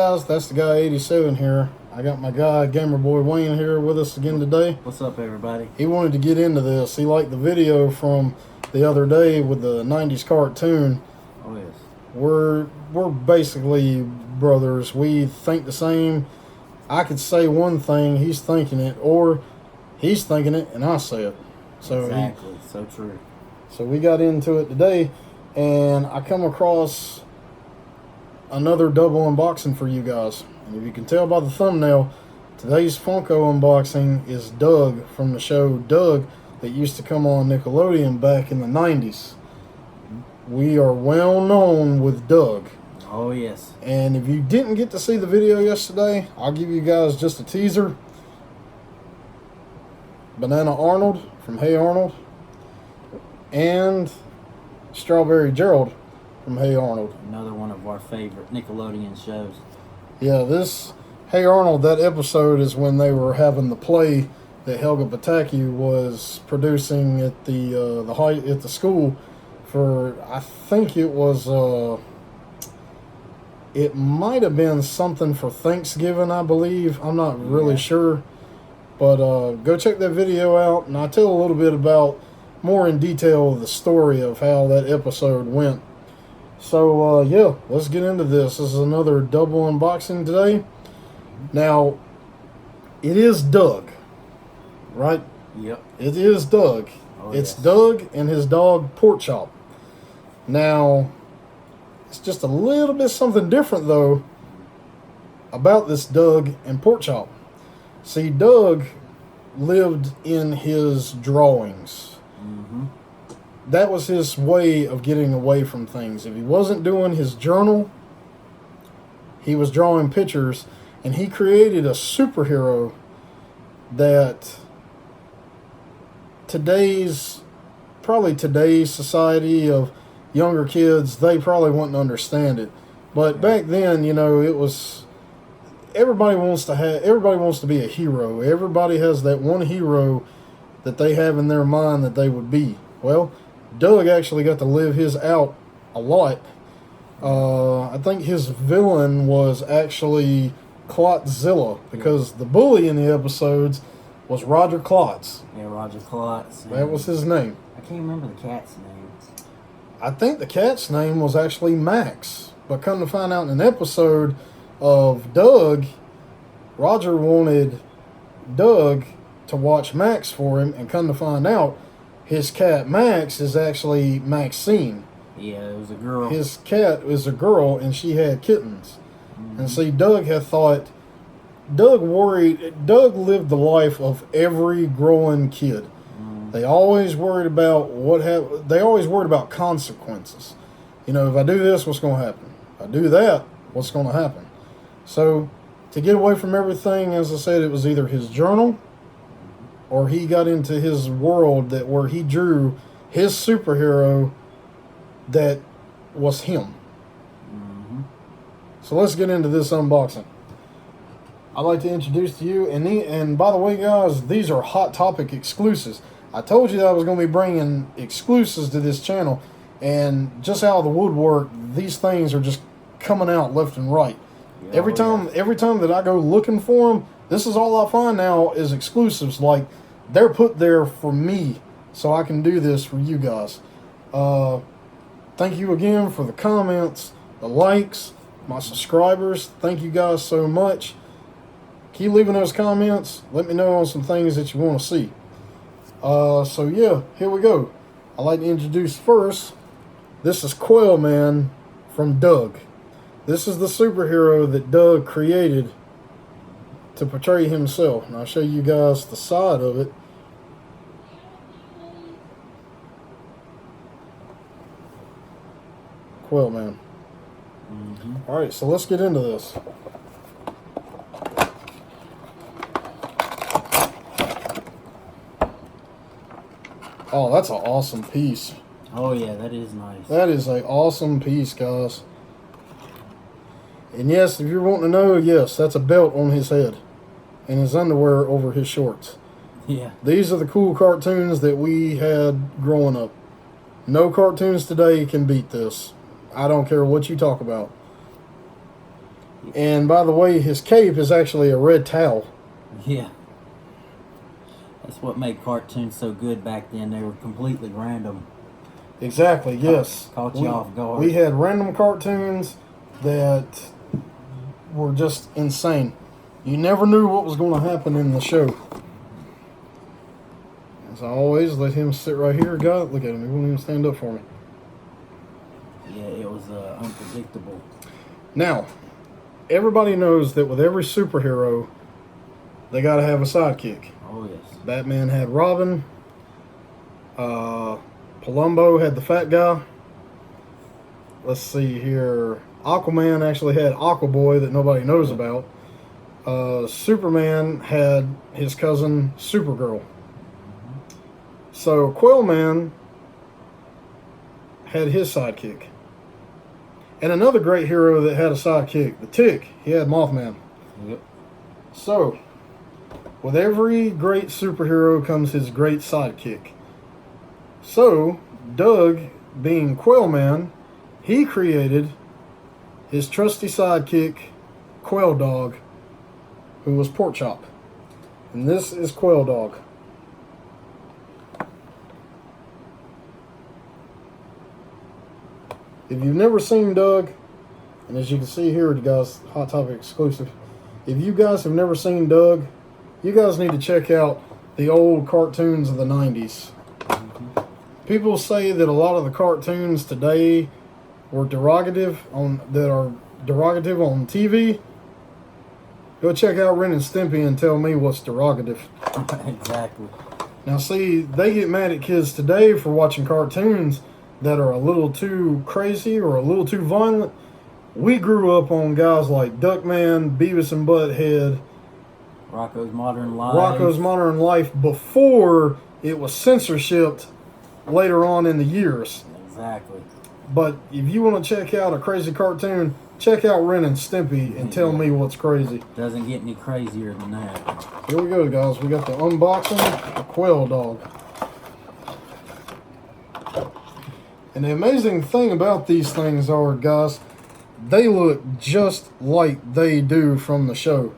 guys, that's the guy 87 here. I got my guy Gamer Boy Wayne here with us again today. What's up, everybody? He wanted to get into this. He liked the video from the other day with the 90s cartoon. Oh yes. We're basically brothers. We think the same. I could say one thing, he's thinking it, or he's thinking it and I say it. So exactly. So true. So we got into it today, and I come across another double unboxing for you guys. And if you can tell by the thumbnail, today's Funko unboxing is Doug from the show Doug that used to come on Nickelodeon back in the 90s. We are well known with Doug. Oh yes. And if you didn't get to see the video yesterday, I'll give you guys just a teaser. Banana Arnold from Hey Arnold and Strawberry Gerald from Hey Arnold. Another one of our favorite Nickelodeon shows. Yeah, this Hey Arnold, that episode is when they were having the play that Helga Pataki was producing at the school for, I think it was it might have been something for Thanksgiving, I believe. I'm not really sure. But go check that video out, and I'll tell a little bit about more in detail of the story of how that episode went. So, yeah, let's get into this. This is another double unboxing today. Now, it is Doug, right? Yep. It is Doug. Oh, it's yes. Doug and his dog, Pork Chop. Now, it's just a little bit something different, though, about this Doug and Pork Chop. See, Doug lived in his drawings. Mm-hmm. That was his way of getting away from things. If he wasn't doing his journal, he was drawing pictures, and he created a superhero that probably today's society of younger kids, they probably wouldn't understand it. But back then, you know, it was... Everybody wants to be a hero. Everybody has that one hero that they have in their mind that they would be. Well, Doug actually got to live his out a lot. I think his villain was actually Clotzilla, because the bully in the episodes was Roger Klotz. Yeah, Roger Klotz. That was his name. I can't remember the cat's name. I think the cat's name was actually Max. But come to find out in an episode of Doug, Roger wanted Doug to watch Max for him, and come to find out, his cat Max is actually Maxine. Yeah, it was a girl. His cat is a girl, and she had kittens. Mm-hmm. And see, Doug had thought, Doug lived the life of every growing kid. Mm-hmm. They always worried about consequences. You know, if I do this, what's going to happen? If I do that, what's going to happen? So, to get away from everything, as I said, it was either his journal or he got into his world where he drew his superhero that was him. Mm-hmm. So let's get into this unboxing. I'd like to introduce to you, and by the way, guys, these are Hot Topic exclusives. I told you that I was going to be bringing exclusives to this channel, and just out of the woodwork, these things are just coming out left and right. Every time that I go looking for them, this is all I find now is exclusives. Like, they're put there for me, so I can do this for you guys. Thank you again for the comments, the likes, my subscribers. Thank you guys so much. Keep leaving those comments. Let me know on some things that you want to see. So yeah, here we go. I'd like to introduce first, this is Quailman from Doug. This is the superhero that Doug created to portray himself. And I'll show you guys the side of it. Quailman. Mm-hmm. Alright, so let's get into this. Oh, that's an awesome piece. Oh yeah, that is nice. That is an awesome piece, guys. And yes, if you're wanting to know, yes, that's a belt on his head. And his underwear over his shorts. Yeah. These are the cool cartoons that we had growing up. No cartoons today can beat this. I don't care what you talk about. And by the way, his cape is actually a red towel. Yeah. That's what made cartoons so good back then. They were completely random. Exactly, yes. Caught you off guard. We had random cartoons that were just insane. You never knew what was going to happen in the show. As always, let him sit right here. God, look at him. He won't even stand up for me. Yeah, it was unpredictable. Now, everybody knows that with every superhero, they got to have a sidekick. Oh, yes. Batman had Robin. Palumbo had the fat guy. Let's see here. Aquaman actually had Aquaboy that nobody knows about. Superman had his cousin Supergirl. So Quailman had his sidekick. And another great hero that had a sidekick, the Tick, he had Mothman. Yep. So, with every great superhero comes his great sidekick. So, Doug, being Quailman, he created his trusty sidekick, Quaildog, who was Porkchop. And this is Quaildog. If you've never seen Doug, and as you can see here, guys, Hot Topic exclusive. If you guys have never seen Doug, you guys need to check out the old cartoons of the 90s. People say that a lot of the cartoons today were derogative on TV. Go check out Ren and Stimpy and tell me what's derogative. Exactly. Now see, they get mad at kids today for watching cartoons that are a little too crazy or a little too violent. We grew up on guys like Duckman, Beavis and Butthead, Rocko's Modern Life. Rocko's Modern Life before it was censorship later on in the years. Exactly. But if you want to check out a crazy cartoon, check out Ren and Stimpy and tell me what's crazy. Doesn't get any crazier than that. Here we go, guys. We got the unboxing of Quaildog. And the amazing thing about these things are, guys, they look just like they do from the show.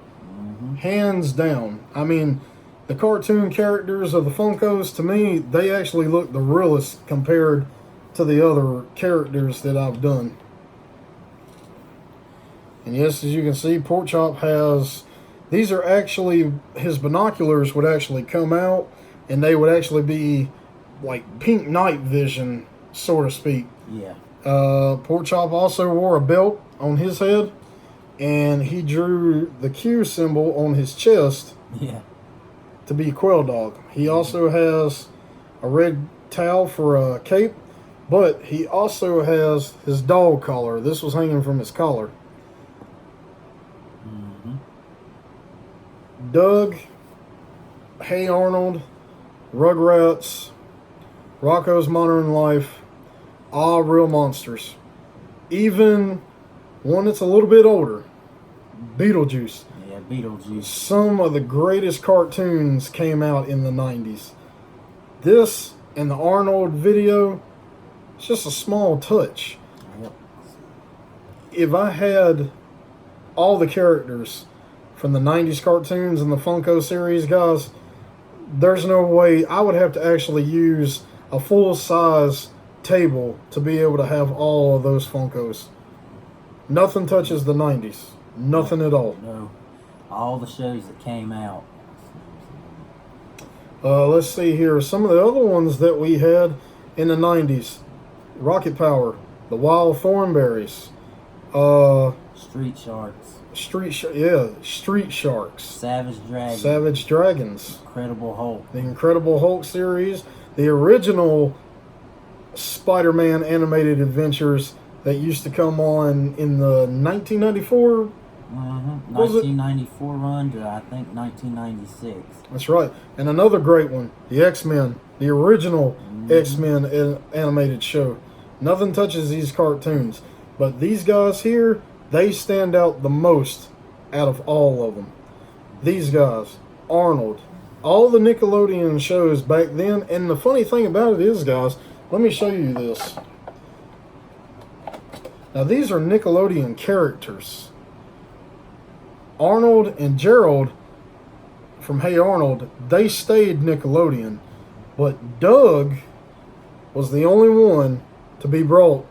Hands down. I mean, the cartoon characters of the Funkos, to me, they actually look the realest compared to the other characters that I've done. And yes, as you can see, Porkchop has... These are actually... His binoculars would actually come out, and they would actually be like pink night vision, so to speak. Yeah. Porkchop also wore a belt on his head, and he drew the Q symbol on his chest to be Quaildog. He also has a red towel for a cape, but he also has his dog collar. This was hanging from his collar. Doug, Hey Arnold, Rugrats, Rocko's Modern Life, all real monsters. Even one that's a little bit older, Beetlejuice. Yeah, Beetlejuice. Some of the greatest cartoons came out in the 90s. This and the Arnold video, it's just a small touch. Yep. If I had all the characters from the 90s cartoons and the Funko series, guys, there's no way. I would have to actually use a full-size table to be able to have all of those Funkos. Nothing touches the 90s. Nothing at all. No. All the shows that came out. Let's see here. Some of the other ones that we had in the 90s. Rocket Power. The Wild Thornberrys. Street Sharks. Street Sharks. Savage Dragons. Savage Dragons. Incredible Hulk. The Incredible Hulk series. The original Spider-Man animated adventures that used to come on in the 1994. 1994 run to, I think, 1996. That's right. And another great one, the X-Men. The original X-Men animated show. Nothing touches these cartoons. But these guys here, they stand out the most out of all of them. These guys, Arnold, all the Nickelodeon shows back then. And the funny thing about it is, guys, let me show you this. Now, these are Nickelodeon characters. Arnold and Gerald from Hey Arnold, they stayed Nickelodeon, but Doug was the only one to be brought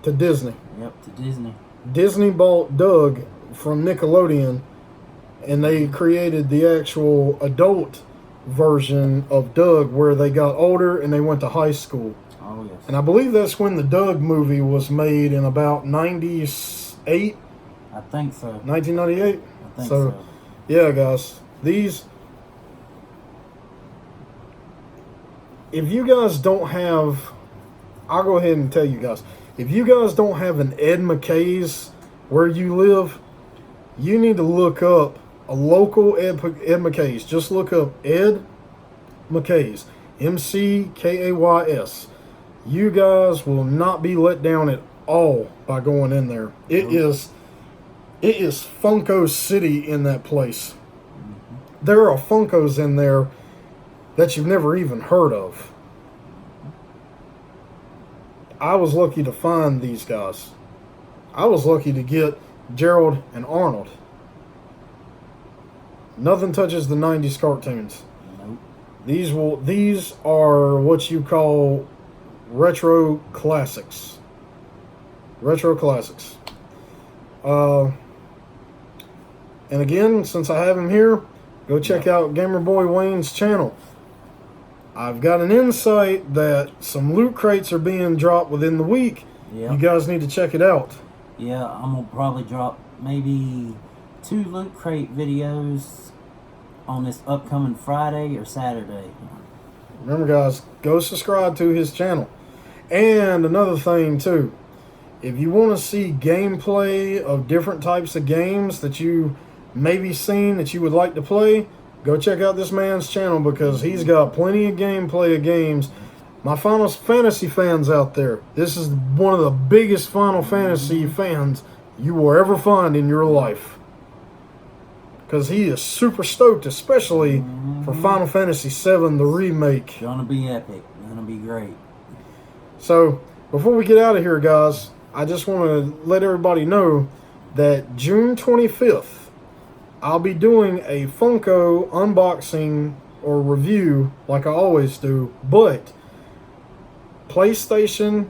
to Disney. Yep, to Disney. Disney bought Doug from Nickelodeon, and they created the actual adult version of Doug where they got older and they went to high school. Oh, yes. And I believe that's when the Doug movie was made in about 98? I think so. 1998? I think so. Yeah, guys. These... If you guys don't have... I'll go ahead and tell you guys. If you guys don't have an Ed McKay's where you live, you need to look up a local Ed McKay's. Just look up Ed McKay's. McKays. You guys will not be let down at all by going in there. It is Funko City in that place. There are Funkos in there that you've never even heard of. I was lucky to find these guys. I was lucky to get Gerald and Arnold. Nothing touches the 90s cartoons. Nope. These are what you call retro classics. Retro classics. And again, since I have him here, go check out Gamer Boy Wayne's channel. I've got an insight that some loot crates are being dropped within the week. Yep. You guys need to check it out. Yeah, I'm going to probably drop maybe 2 loot crate videos on this upcoming Friday or Saturday. Remember, guys, go subscribe to his channel. And another thing, too. If you want to see gameplay of different types of games that you maybe seen that you would like to play, go check out this man's channel because he's got plenty of gameplay of games. My Final Fantasy fans out there, this is one of the biggest Final Fantasy fans you will ever find in your life. Because he is super stoked, especially for Final Fantasy VII, the remake. Gonna be epic. Gonna be great. So, before we get out of here, guys, I just want to let everybody know that June 25th, I'll be doing a Funko unboxing or review like I always do, but PlayStation,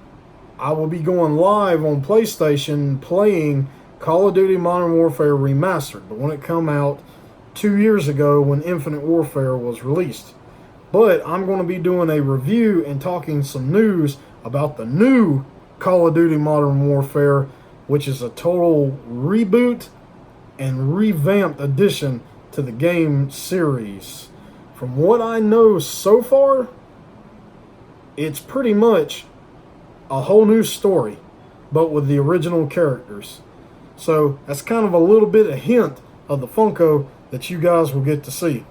I will be going live on PlayStation playing Call of Duty Modern Warfare Remastered, the one that came out 2 years ago when Infinite Warfare was released. But I'm going to be doing a review and talking some news about the new Call of Duty Modern Warfare, which is a total reboot and revamped addition to the game series. From what I know so far, it's pretty much a whole new story, but with the original characters. So that's kind of a little bit of hint of the Funko that you guys will get to see.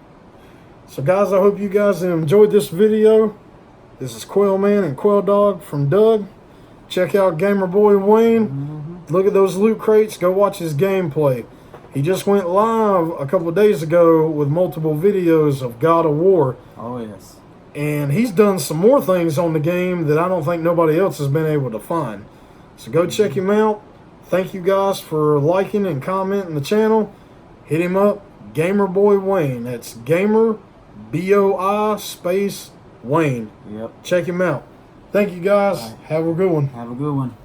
So guys, I hope you guys enjoyed this video. This is Quailman and Quaildog from Doug. Check out Gamer Boy Wayne. Look at those loot crates. Go watch his gameplay. He just went live a couple of days ago with multiple videos of God of War. Oh, yes. And he's done some more things on the game that I don't think nobody else has been able to find. So go check him out. Thank you guys for liking and commenting the channel. Hit him up, Gamer Boy Wayne. That's Gamer, B-O-I space Wayne. Yep. Check him out. Thank you guys. Right. Have a good one. Have a good one.